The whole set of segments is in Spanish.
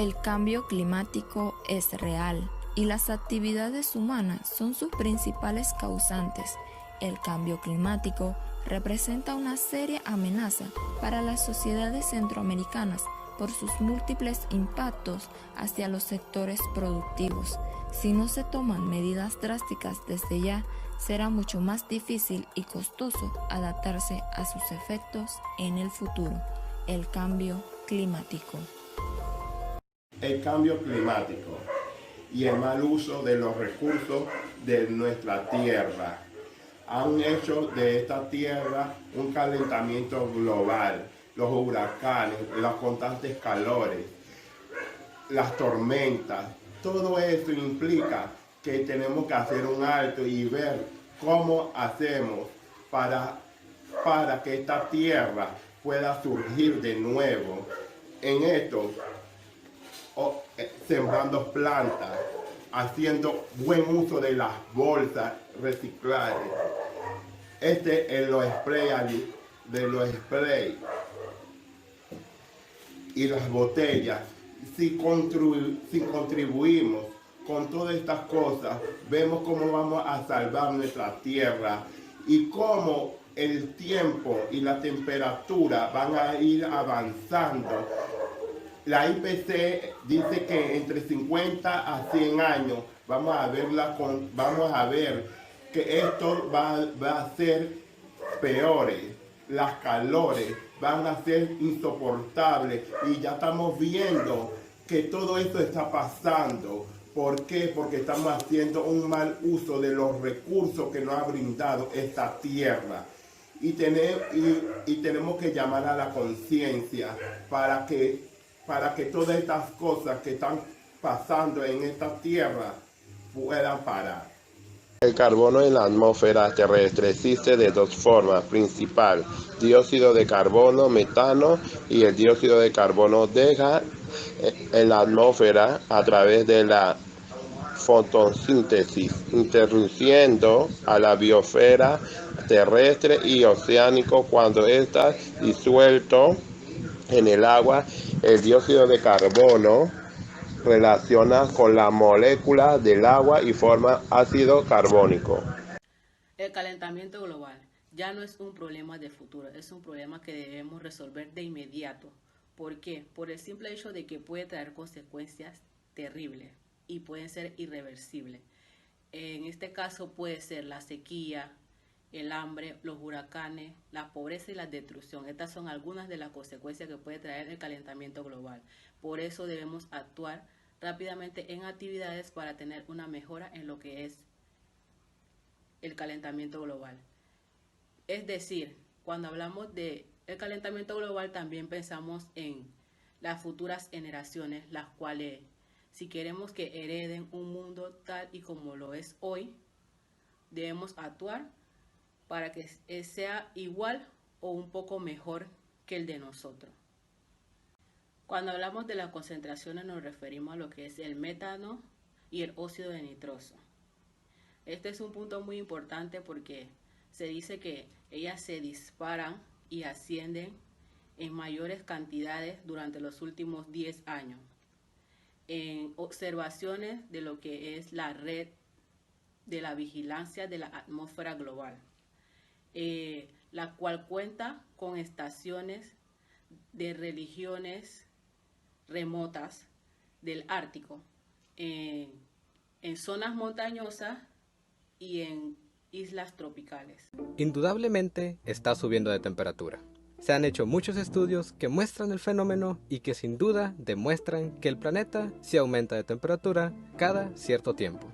El cambio climático es real y las actividades humanas son sus principales causantes. El cambio climático representa una seria amenaza para las sociedades centroamericanas por sus múltiples impactos hacia los sectores productivos. Si no se toman medidas drásticas desde ya, será mucho más difícil y costoso adaptarse a sus efectos en el futuro. El cambio climático. El cambio climático y el mal uso de los recursos de nuestra tierra han hecho de esta tierra un calentamiento global. Los huracanes, los constantes calores, las tormentas, todo eso implica que tenemos que hacer un alto y ver cómo hacemos para que esta tierra pueda surgir de nuevo. En esto, sembrando plantas, haciendo buen uso de las bolsas reciclables. En los sprays y las botellas. Si contribuimos con todas estas cosas, vemos cómo vamos a salvar nuestra tierra y cómo el tiempo y la temperatura van a ir avanzando. La IPC dice que entre 50 a 100 años vamos a ver que esto va a ser peores. Las calores van a ser insoportables y ya estamos viendo que todo esto está pasando. ¿Por qué? Porque estamos haciendo un mal uso de los recursos que nos ha brindado esta tierra. Y tenemos que llamar a la conciencia para que todas estas cosas que están pasando en esta tierra puedan parar. El carbono en la atmósfera terrestre existe de dos formas principales: dióxido de carbono, metano, y el dióxido de carbono deja en la atmósfera a través de la fotosíntesis, introduciendo a la biosfera terrestre y oceánico. Cuando está disuelto en el agua, el dióxido de carbono relaciona con la molécula del agua y forma ácido carbónico. El calentamiento global ya no es un problema de futuro, es un problema que debemos resolver de inmediato. ¿Por qué? Por el simple hecho de que puede traer consecuencias terribles y pueden ser irreversibles. En este caso puede ser la sequía, el hambre, los huracanes, la pobreza y la destrucción. Estas son algunas de las consecuencias que puede traer el calentamiento global. Por eso debemos actuar rápidamente en actividades para tener una mejora en lo que es el calentamiento global. Es decir, cuando hablamos de el calentamiento global también pensamos en las futuras generaciones, las cuales, si queremos que hereden un mundo tal y como lo es hoy, debemos actuar para que sea igual o un poco mejor que el de nosotros. Cuando hablamos de las concentraciones nos referimos a lo que es el metano y el óxido de nitroso. Este es un punto muy importante porque se dice que ellas se disparan y ascienden en mayores cantidades durante los últimos 10 años. En observaciones de lo que es la red de la vigilancia de la atmósfera global, la cual cuenta con estaciones de regiones remotas del Ártico, en zonas montañosas y en islas tropicales. Indudablemente está subiendo de temperatura. Se han hecho muchos estudios que muestran el fenómeno y que sin duda demuestran que el planeta sí aumenta de temperatura cada cierto tiempo.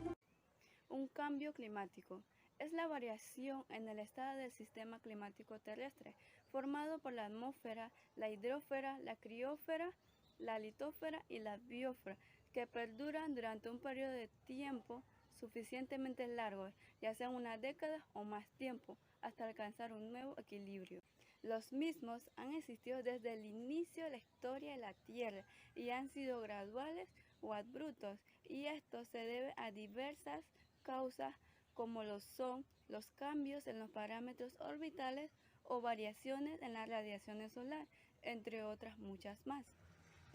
Un cambio climático es la variación en el estado del sistema climático terrestre, formado por la atmósfera, la hidrosfera, la criosfera, la litósfera y la biosfera, que perduran durante un periodo de tiempo suficientemente largo, ya sea una década o más tiempo, hasta alcanzar un nuevo equilibrio. Los mismos han existido desde el inicio de la historia de la Tierra y han sido graduales o abruptos, y esto se debe a diversas causas como lo son los cambios en los parámetros orbitales o variaciones en las radiaciones solar, entre otras muchas más.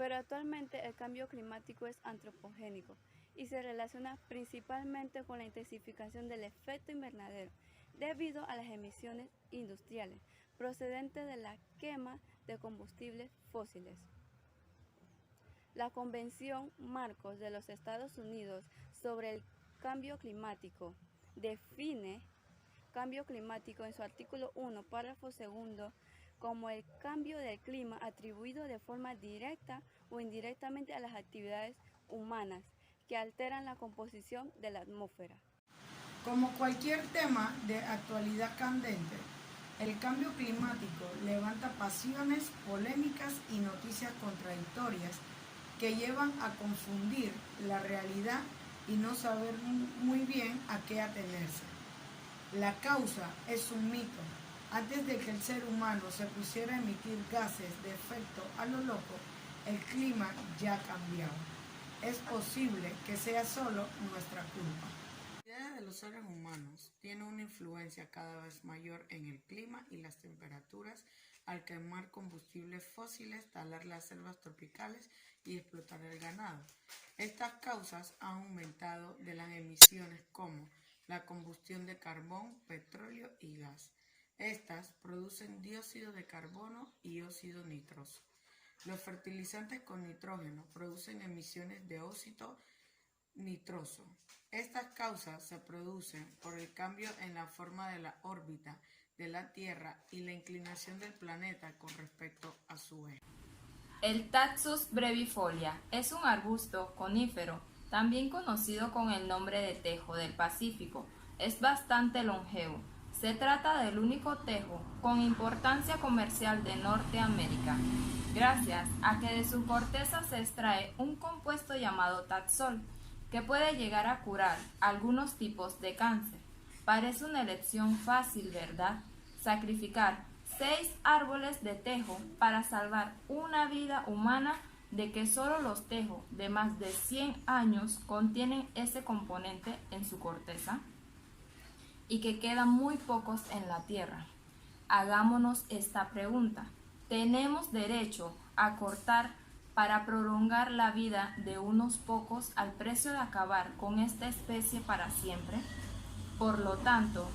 pero actualmente el cambio climático es antropogénico y se relaciona principalmente con la intensificación del efecto invernadero debido a las emisiones industriales procedentes de la quema de combustibles fósiles. La Convención Marcos de los Estados Unidos sobre el Cambio Climático define cambio climático en su artículo 1, párrafo 2, como el cambio del clima atribuido de forma directa o indirectamente a las actividades humanas que alteran la composición de la atmósfera. Como cualquier tema de actualidad candente, el cambio climático levanta pasiones, polémicas y noticias contradictorias que llevan a confundir la realidad y no saber muy bien a qué atenerse. La causa es un mito. Antes de que el ser humano se pusiera a emitir gases de efecto a lo loco, el clima ya cambiaba. Es posible que sea solo nuestra culpa. La actividad de los seres humanos tiene una influencia cada vez mayor en el clima y las temperaturas al quemar combustibles fósiles, talar las selvas tropicales y explotar el ganado. Estas causas han aumentado de las emisiones como la combustión de carbón, petróleo y gas. Estas producen dióxido de carbono y óxido nitroso. Los fertilizantes con nitrógeno producen emisiones de óxido nitroso. Estas causas se producen por el cambio en la forma de la órbita de la Tierra y la inclinación del planeta con respecto a su eje. El Taxus brevifolia es un arbusto conífero, también conocido con el nombre de tejo del Pacífico. Es bastante longevo. Se trata del único tejo con importancia comercial de Norteamérica, gracias a que de su corteza se extrae un compuesto llamado taxol, que puede llegar a curar algunos tipos de cáncer. Parece una elección fácil, ¿verdad? Sacrificar 6 árboles de tejo para salvar una vida humana, de que solo los tejos de más de 100 años contienen ese componente en su corteza y que quedan muy pocos en la tierra. Hagámonos esta pregunta: ¿tenemos derecho a cortar para prolongar la vida de unos pocos al precio de acabar con esta especie para siempre? Por lo tanto,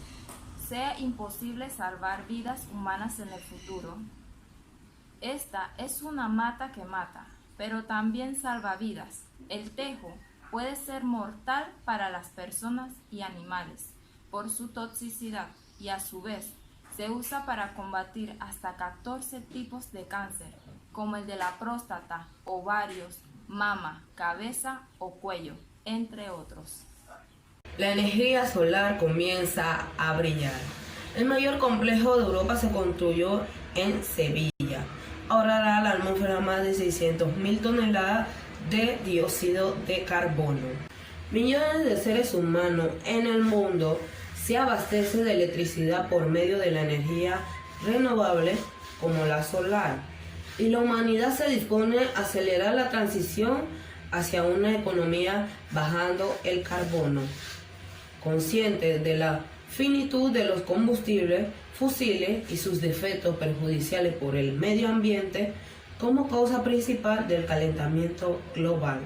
sea imposible salvar vidas humanas en el futuro. Esta es una mata que mata, pero también salva vidas. El tejo puede ser mortal para las personas y animales por su toxicidad y a su vez se usa para combatir hasta 14 tipos de cáncer, como el de la próstata, ovarios, mama, cabeza o cuello, entre otros. La energía solar comienza a brillar. El mayor complejo de Europa se construyó en Sevilla. Ahorrará a la atmósfera más de 600.000 toneladas de dióxido de carbono. Millones de seres humanos en el mundo se abastecen de electricidad por medio de la energía renovable como la solar. Y la humanidad se dispone a acelerar la transición hacia una economía bajando el carbono. Consciente de la finitud de los combustibles fósiles y sus defectos perjudiciales por el medio ambiente como causa principal del calentamiento global.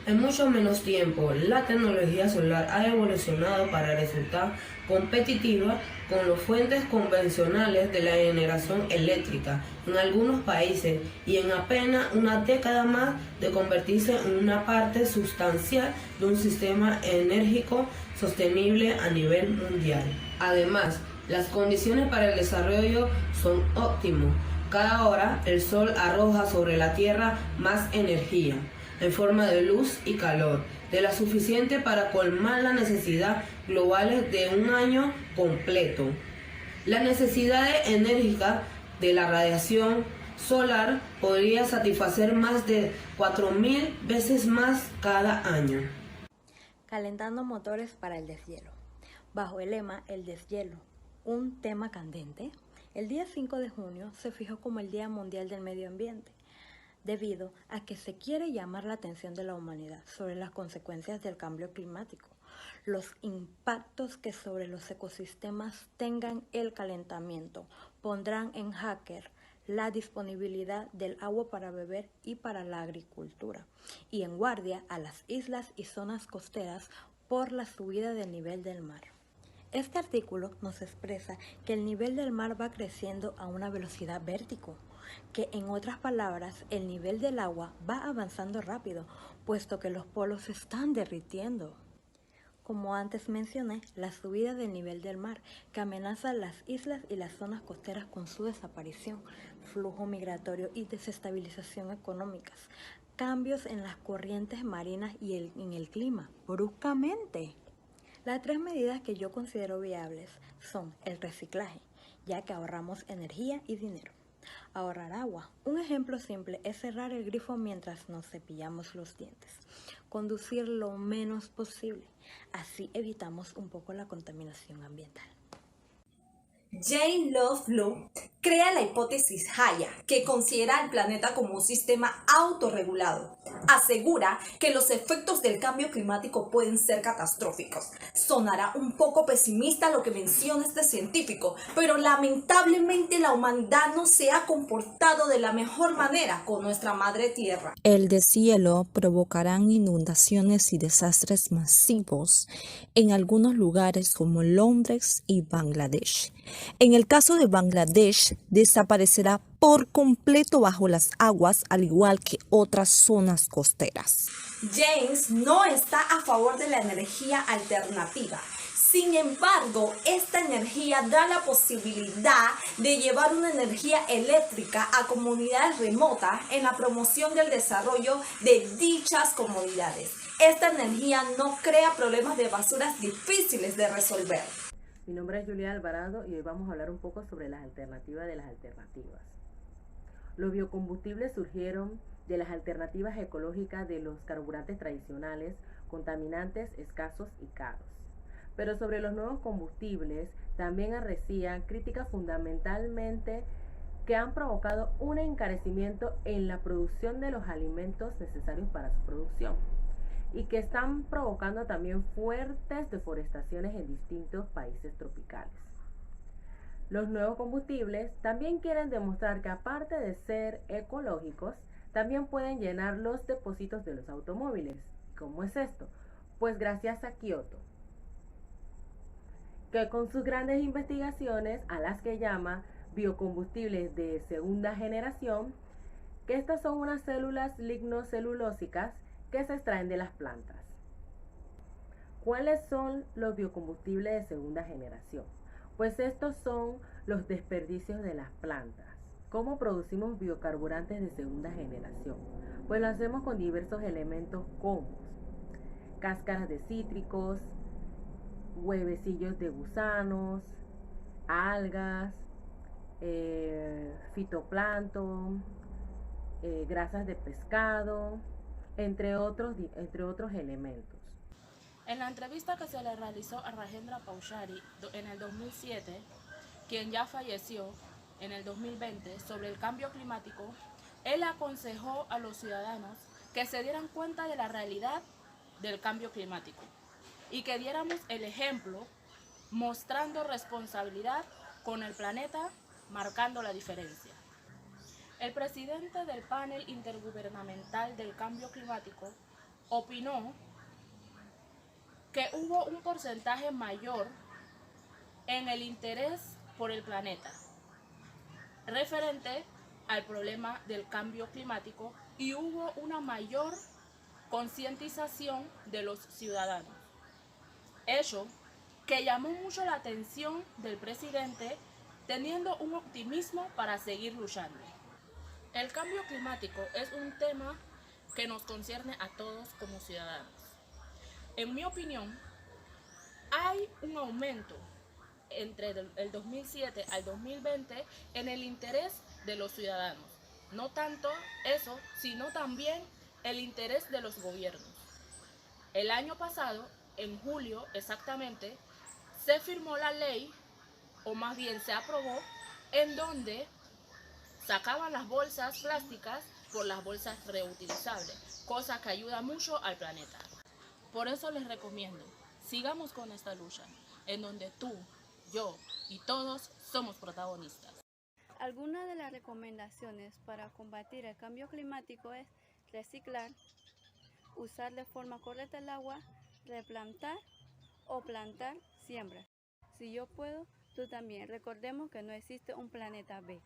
En mucho menos tiempo, la tecnología solar ha evolucionado para resultar competitiva con las fuentes convencionales de la generación eléctrica en algunos países y en apenas una década más de convertirse en una parte sustancial de un sistema enérgico sostenible a nivel mundial. Además, las condiciones para el desarrollo son óptimas. Cada hora el sol arroja sobre la Tierra más energía en forma de luz y calor, de la suficiente para colmar las necesidades globales de un año completo. Las necesidades enérgicas de la radiación solar podría satisfacer más de 4.000 veces más cada año. Calentando motores para el deshielo. Bajo el lema El deshielo, un tema candente, el día 5 de junio se fijó como el Día Mundial del Medio Ambiente, debido a que se quiere llamar la atención de la humanidad sobre las consecuencias del cambio climático, los impactos que sobre los ecosistemas tengan el calentamiento, pondrán en jaque la disponibilidad del agua para beber y para la agricultura, y en guardia a las islas y zonas costeras por la subida del nivel del mar. Este artículo nos expresa que el nivel del mar va creciendo a una velocidad vértigo, que en otras palabras el nivel del agua va avanzando rápido, puesto que los polos se están derritiendo. Como antes mencioné, la subida del nivel del mar, que amenaza las islas y las zonas costeras con su desaparición, flujo migratorio y desestabilización económicas, cambios en las corrientes marinas y en el clima, bruscamente. Las 3 medidas que yo considero viables son el reciclaje, ya que ahorramos energía y dinero. Ahorrar agua. Un ejemplo simple es cerrar el grifo mientras nos cepillamos los dientes. Conducir lo menos posible. Así evitamos un poco la contaminación ambiental. Jane Love Bloom crea la hipótesis Gaia, que considera al planeta como un sistema autorregulado. Asegura que los efectos del cambio climático pueden ser catastróficos. Sonará un poco pesimista lo que menciona este científico, pero lamentablemente la humanidad no se ha comportado de la mejor manera con nuestra madre tierra. El deshielo provocará inundaciones y desastres masivos en algunos lugares como Londres y Bangladesh. En el caso de Bangladesh, desaparecerá por completo bajo las aguas, al igual que otras zonas costeras. James no está a favor de la energía alternativa. Sin embargo, esta energía da la posibilidad de llevar una energía eléctrica a comunidades remotas en la promoción del desarrollo de dichas comunidades. Esta energía no crea problemas de basuras difíciles de resolver. Mi nombre es Julia Alvarado y hoy vamos a hablar un poco sobre las alternativas de las alternativas. Los biocombustibles surgieron de las alternativas ecológicas de los carburantes tradicionales, contaminantes, escasos y caros. Pero sobre los nuevos combustibles también arrecían críticas fundamentalmente que han provocado un encarecimiento en la producción de los alimentos necesarios para su producción, y que están provocando también fuertes deforestaciones en distintos países tropicales. Los nuevos combustibles también quieren demostrar que aparte de ser ecológicos, también pueden llenar los depósitos de los automóviles. ¿Cómo es esto? Pues gracias a Kioto, que con sus grandes investigaciones, a las que llama biocombustibles de segunda generación, que estas son unas células lignocelulósicas que se extraen de las plantas. ¿Cuáles son los biocombustibles de segunda generación? Pues estos son los desperdicios de las plantas. ¿Cómo producimos biocarburantes de segunda generación? Pues lo hacemos con diversos elementos como cáscaras de cítricos, huevecillos de gusanos, algas, fitoplancton, grasas de pescado, entre otros elementos. En la entrevista que se le realizó a Rajendra Paushari en el 2007, quien ya falleció en el 2020, sobre el cambio climático, él aconsejó a los ciudadanos que se dieran cuenta de la realidad del cambio climático y que diéramos el ejemplo mostrando responsabilidad con el planeta, marcando la diferencia. El presidente del panel intergubernamental del cambio climático opinó que hubo un porcentaje mayor en el interés por el planeta referente al problema del cambio climático y hubo una mayor concientización de los ciudadanos. Hecho que llamó mucho la atención del presidente, teniendo un optimismo para seguir luchando. El cambio climático es un tema que nos concierne a todos como ciudadanos. En mi opinión, hay un aumento entre el 2007 al 2020 en el interés de los ciudadanos. No tanto eso, sino también el interés de los gobiernos. El año pasado, en julio exactamente, se firmó la ley, o más bien se aprobó, en donde sacaban las bolsas plásticas por las bolsas reutilizables, cosa que ayuda mucho al planeta. Por eso les recomiendo, sigamos con esta lucha, en donde tú, yo y todos somos protagonistas. Algunas de las recomendaciones para combatir el cambio climático es reciclar, usar de forma correcta el agua, replantar o plantar siembras. Si yo puedo, tú también. Recordemos que no existe un planeta B.